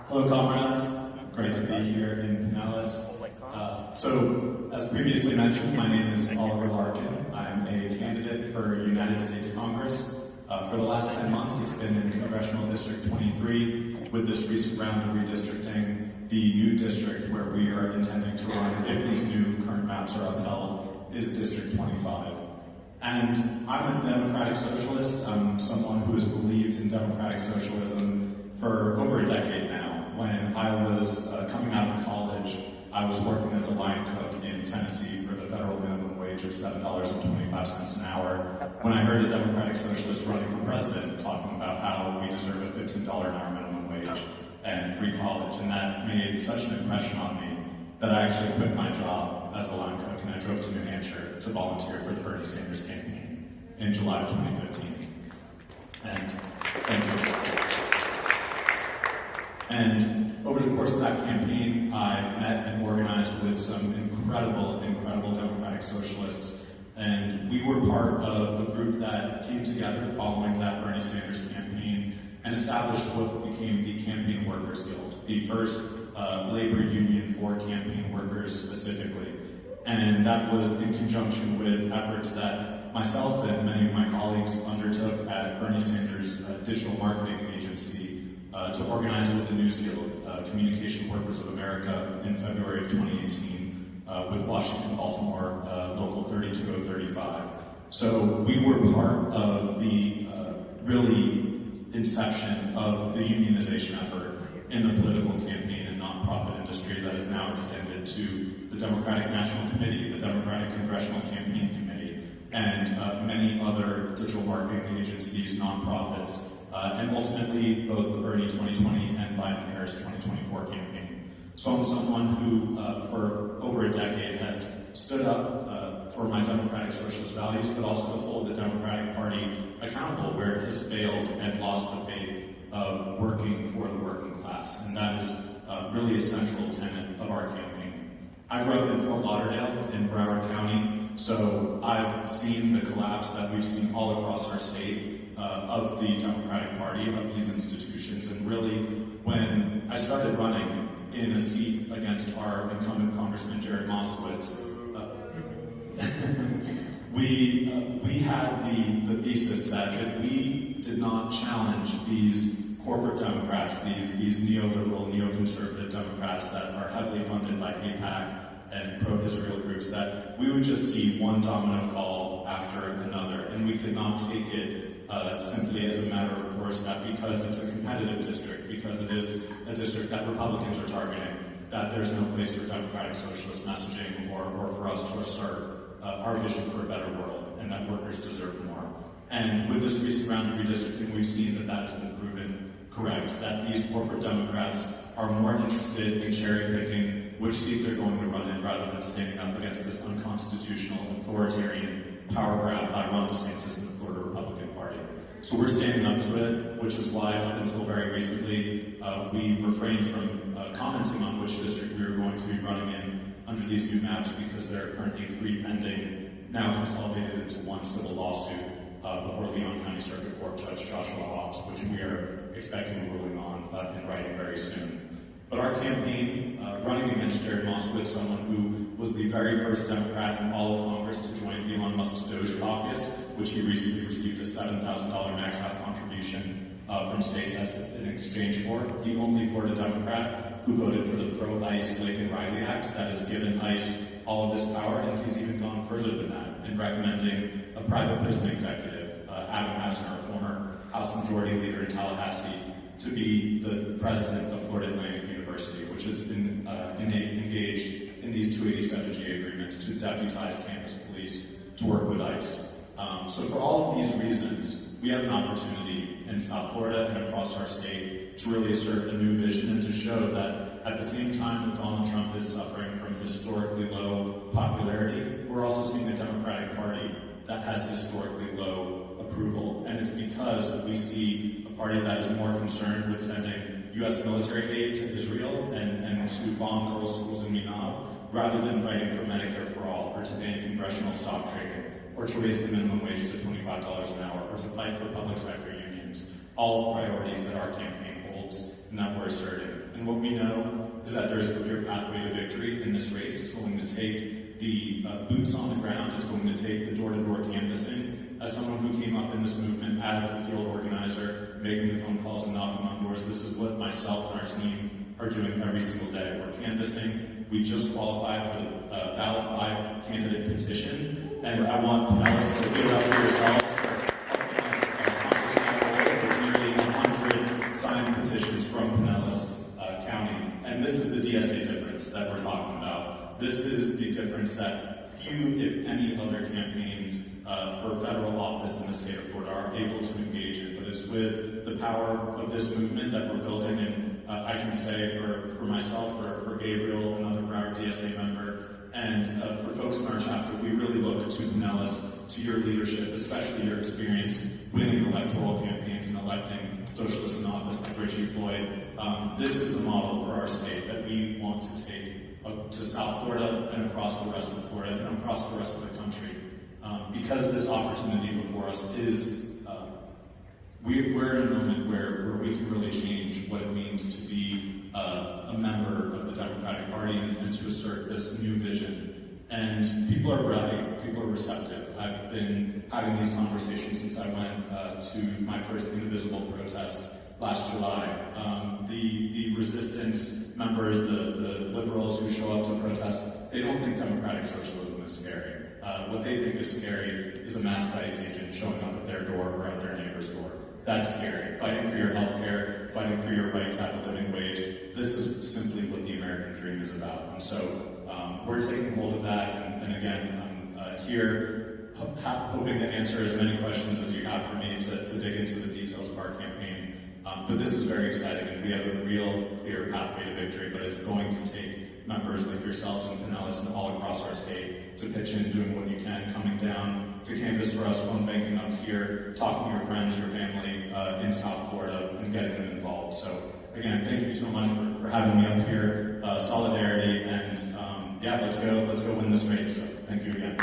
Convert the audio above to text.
Hello, comrades. Great to be here in Pinellas. So, as previously mentioned, my name is Oliver Larkin. I'm a candidate for United States Congress. For the last 10 months, it's been in Congressional District 23, with this recent round of redistricting, the new district where we are intending to run, if these new current maps are upheld, is District 25. And I'm a democratic socialist. I'm someone who has believed in democratic socialism for over a decade now. When I was coming out of college, I was working as a line cook in Tennessee for the federal minimum wage of $7.25 an hour. When I heard a democratic socialist running for president talking about how we deserve a $15 an hour minimum wage and free college, and that made such an impression on me that I actually quit my job as a line cook and I drove to New Hampshire to volunteer for the Bernie Sanders campaign in July of 2015. And thank you. And over the course of that campaign, I met and organized with some incredible democratic socialists. And we were part of a group that came together following that Bernie Sanders campaign and established what became the Campaign Workers Guild, the first labor union for campaign workers specifically. And that was in conjunction with efforts that myself and many of my colleagues undertook at Bernie Sanders' digital marketing agency to organize with the News Guild, Communication Workers of America, in February of 2018 with Washington, Baltimore, Local 32035. So we were part of the really inception of the unionization effort in the political campaign and nonprofit industry that is now extended to the Democratic National Committee, the Democratic Congressional Campaign Committee, and many other digital marketing agencies, nonprofits, and ultimately both the Bernie 2020 and Biden-Harris 2024 campaign. So I'm someone who, for over a decade, has stood up for my democratic socialist values, but also to hold the Democratic Party accountable where it has failed and lost the faith of working for the working class. And that is really a central tenet of our campaign. I grew up in Fort Lauderdale in Broward County, so I've seen the collapse that we've seen all across our state of the Democratic Party, of these institutions. And really, when I started running in a seat against our incumbent Congressman Jared Moskowitz, we had the thesis that if we did not challenge these corporate Democrats, these neoliberal, neoconservative Democrats that are heavily funded by AIPAC and pro-Israel groups, that we would just see one domino fall after another, and we could not take it simply as a matter of course that because it's a competitive district, because it is a district that Republicans are targeting, that there's no place for democratic socialist messaging or for us to assert our vision for a better world and that workers deserve more. And with this recent round of redistricting, we've seen that that has been proven correct, that these corporate Democrats are more interested in cherry-picking which seat they're going to run in rather than standing up against this unconstitutional, authoritarian power grab by Ron DeSantis and the Florida Republican Party. So we're standing up to it, which is why up until very recently we refrained from commenting on which district we were going to be running in under these new maps, because there are currently 3 pending, now consolidated into one civil lawsuit before Leon County Circuit Court Judge Joshua Hawks, which we are expecting a ruling on in writing very soon. But our campaign, running against Jared Moskowitz, someone who was the very first Democrat in all of Congress to join Elon Musk's Doge caucus, which he recently received a $7,000 max-out contribution from SpaceX in exchange for, the only Florida Democrat who voted for the pro-ICE Laken-Riley Act that has given ICE all of this power, and he's even gone further than that in recommending a private prison executive, Adam Hasner, a former House Majority Leader in Tallahassee, to be the president of Florida Atlantic University, which has been engaged in these 287G agreements to deputize campus police to work with ICE. So for all of these reasons, we have an opportunity in South Florida and across our state to really assert a new vision and to show that at the same time that Donald Trump is suffering from historically low popularity, we're also seeing a Democratic Party that has historically low approval. And it's because we see a party that is more concerned with sending U.S. military aid to Israel and to bomb girls' schools in Minab, rather than fighting for Medicare for all, or to ban congressional stock trading, or to raise the minimum wage to $25 an hour, or to fight for public sector unions. All priorities that our campaign holds and that we're asserting. And And what we know is that there is a clear pathway to victory in this race. It's going to take the boots on the ground. It's going to take the door-to-door canvassing. As someone who came up in this movement as a field organizer, making the phone calls and knocking on doors, this is what myself and our team are doing every single day. We're canvassing. We just qualified for the ballot by candidate petition, and I want Pinellas to give it up for yourselves for helping us accomplish that goal with nearly 100 signed petitions from Pinellas County. And this is the DSA difference that we're talking about. This is the difference that few, if any, other campaigns for federal office in the state of Florida are able to engage in. But it's with the power of this movement that we're building, and I can say for myself, for Gabriel, another Broward DSA member, and for folks in our chapter, we really look to Pinellas, to your leadership, especially your experience winning electoral campaigns and electing socialists in office like Richie Floyd. This is the model for our state that we want to take to South Florida and across the rest of Florida and across the rest of the country. Because this opportunity before us is, we're in a moment where we can really change what it means to be a member of the Democratic Party and to assert this new vision. And people are ready, people are receptive. I've been having these conversations since I went to my first Indivisible protest last July. The resistance members, the liberals who show up to protest, they don't think democratic socialism is scary. What they think is scary is a masked ICE agent showing up at their door or at their neighbor's door. That's scary. Fighting for your health care, fighting for your right to have a living wage. This is simply what the American dream is about. And so we're taking hold of that. And again, I'm here hoping to answer as many questions as you have for me to dig into the details of our campaign. But this is very exciting, and we have a real clear pathway to victory, but it's going to take members like yourselves and Pinellas and all across our state to pitch in, doing what you can, coming down to canvass for us, phone banking up here, talking to your friends, your family in South Florida, and getting them involved. So again, thank you so much for having me up here. Solidarity, and yeah, let's go win this race. So thank you again.